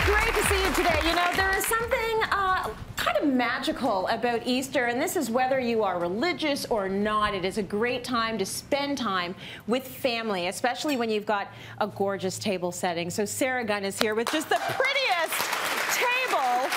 Great to see you today. You know, there is something kind of magical about Easter, and this is whether you are religious or not. It is a great time to spend time with family, especially when you've got a gorgeous table setting. So Sarah Gunn is here with just the prettiest table,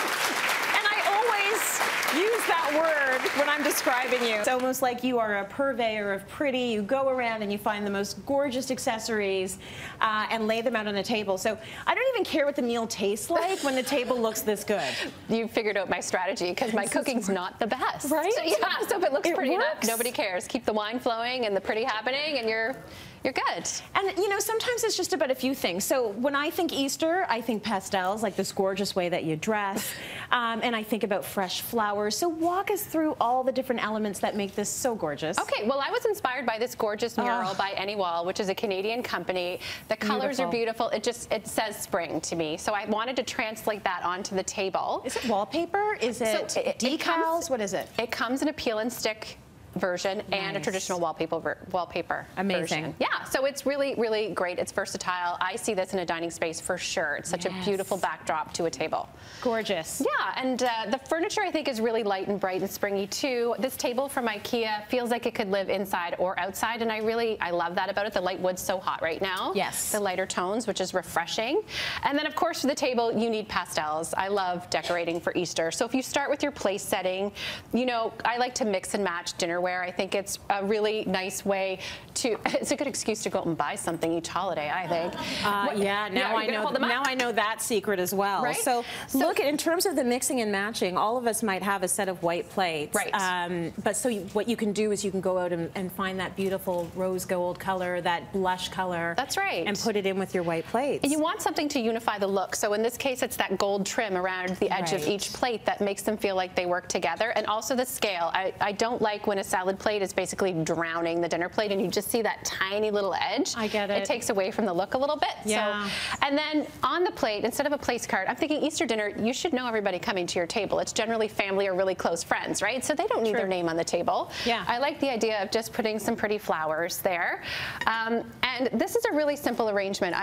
and I always use that word when I'm describing you. It's almost like you are a purveyor of pretty. You go around and you find the most gorgeous accessories and lay them out on the table. So I don't even care what the meal tastes like when the table looks this good. You figured out my strategy because my cooking's not the best. Right? So, yeah, so if it looks pretty enough, works. nobody cares. Keep the wine flowing and the pretty happening and you're good. And you know, sometimes it's just about a few things. So when I think Easter, I think pastels, like this gorgeous way that you dress, and I think about fresh flowers. So walk us through all the different elements that make this so gorgeous. Okay, well, I was inspired by this gorgeous mural by Any Wall, which is a Canadian company. The colors are beautiful. It says spring to me. So I wanted to translate that onto the table. Is it wallpaper? Is it decals? What is it? It comes in a peel and stick version and a traditional wallpaper Amazing version. Yeah, so it's really, really great. It's versatile. I see this in a dining space for sure. It's such a beautiful backdrop to a table. Gorgeous. Yeah, and the furniture I think is really light and bright and springy too. This table from IKEA feels like it could live inside or outside, and I love that about it. The light wood's so hot right now. Yes. The lighter tones, which is refreshing. And then of course for the table, you need pastels. I love decorating for Easter. So if you start with your place setting, you know, I like to mix and match dinnerware. I think it's a really nice way to, it's a good excuse to go out and buy something each holiday, I think. Yeah, now I know that secret as well. Right? So look, in terms of the mixing and matching, all of us might have a set of white plates. Right. But so what you can do is you can go out and find that beautiful rose gold color, that blush color. That's right. And put it in with your white plates. And you want something to unify the look. So in this case, it's that gold trim around the edge of each plate that makes them feel like they work together. And also the scale. I don't like when a salad plate is basically drowning the dinner plate and you just see that tiny little edge. I get it. It takes away from the look a little bit. Yeah. So, and then on the plate, instead of a place card, I'm thinking Easter dinner, you should know everybody coming to your table. It's generally family or really close friends, right? So they don't need their name on the table. Yeah. I like the idea of just putting some pretty flowers there. And this is a really simple arrangement.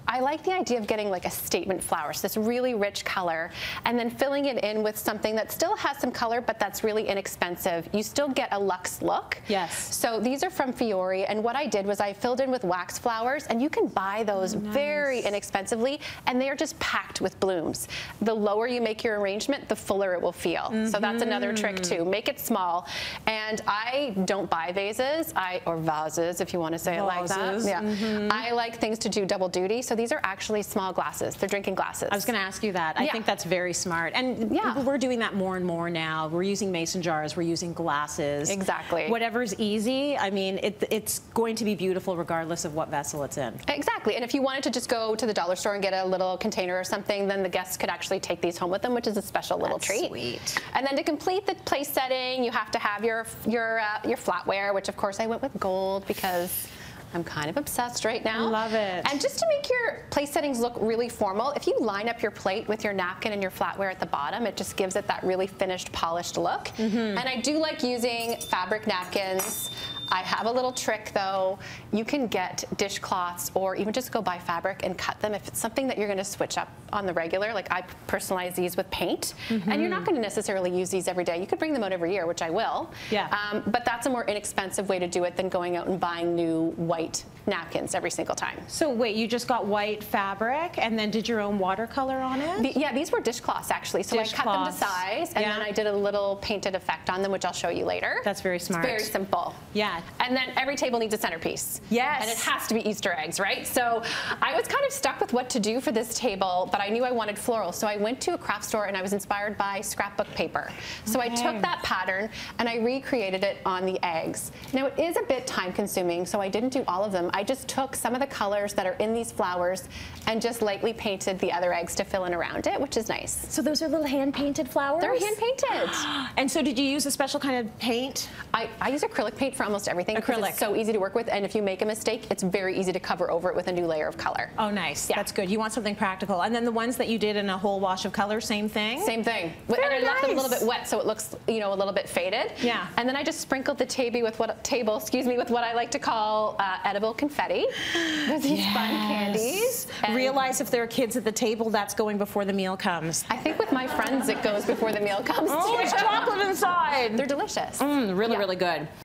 I like the idea of getting like a statement flower, so this really rich color, and then filling it in with something that still has some color, but that's really inexpensive. You still get a luxe look. Yes. So these are from Fiore, and what I did was I filled in with wax flowers, and you can buy those very inexpensively, and they are just packed with blooms. The lower you make your arrangement, the fuller it will feel. So that's another trick too. Make it small. And I don't buy vases, or vases, if you want to say it like that. Yeah. I like things to do double duty. So these are actually small glasses. They're drinking glasses. I was going to ask you that. I think that's very smart. And we're doing that more and more now. We're using mason jars. We're using glasses. Exactly. Whatever's easy. I mean, it's going to be beautiful regardless of what vessel it's in. Exactly. And if you wanted to just go to the dollar store and get a little container or something, then the guests could actually take these home with them, which is a special little treat. Sweet. And then to complete the place setting, you have to have your flatware, which of course I went with gold because I'm kind of obsessed right now. Love it. And just to make your place settings look really formal, if you line up your plate with your napkin and your flatware at the bottom, it just gives it that really finished, polished look. And I do like using fabric napkins. I have a little trick though. You can get dishcloths or even just go buy fabric and cut them if it's something that you're going to switch up on the regular. Like I personalize these with paint, and you're not going to necessarily use these every day. You could bring them out every year, which I will. Yeah. But that's a more inexpensive way to do it than going out and buying new white napkins every single time. So wait, you just got white fabric and then did your own watercolor on it? Yeah, these were dishcloths actually. So I cut them to size and then I did a little painted effect on them, which I'll show you later. That's very smart. It's very simple. Yeah. And then every table needs a centerpiece. Yes. And it has to be Easter eggs, right? So I was kind of stuck with what to do for this table, but I knew I wanted floral. So I went to a craft store and I was inspired by scrapbook paper. So I took that pattern and I recreated it on the eggs. Now it is a bit time consuming, so I didn't do all of them. I just took some of the colors that are in these flowers and just lightly painted the other eggs to fill in around it, which is nice. So those are little hand-painted flowers? They're hand-painted. And so did you use a special kind of paint? I use acrylic paint for almost almost everything because Acrylic. it's so easy to work with, and if you make a mistake, it's very easy to cover over it with a new layer of color. Oh, nice. Yeah. That's good. You want something practical. And then the ones that you did in a whole wash of color, same thing? Same thing. Very and I left them a little nice. bit wet so it looks, you know, a little bit faded. Yeah. And then I just sprinkled the table with what I like to call edible confetti. There's these fun candies. And realize if there are kids at the table, that's going before the meal comes. I think with my friends it goes before the meal comes Oh, too. there's chocolate inside. They're delicious. Really, really good.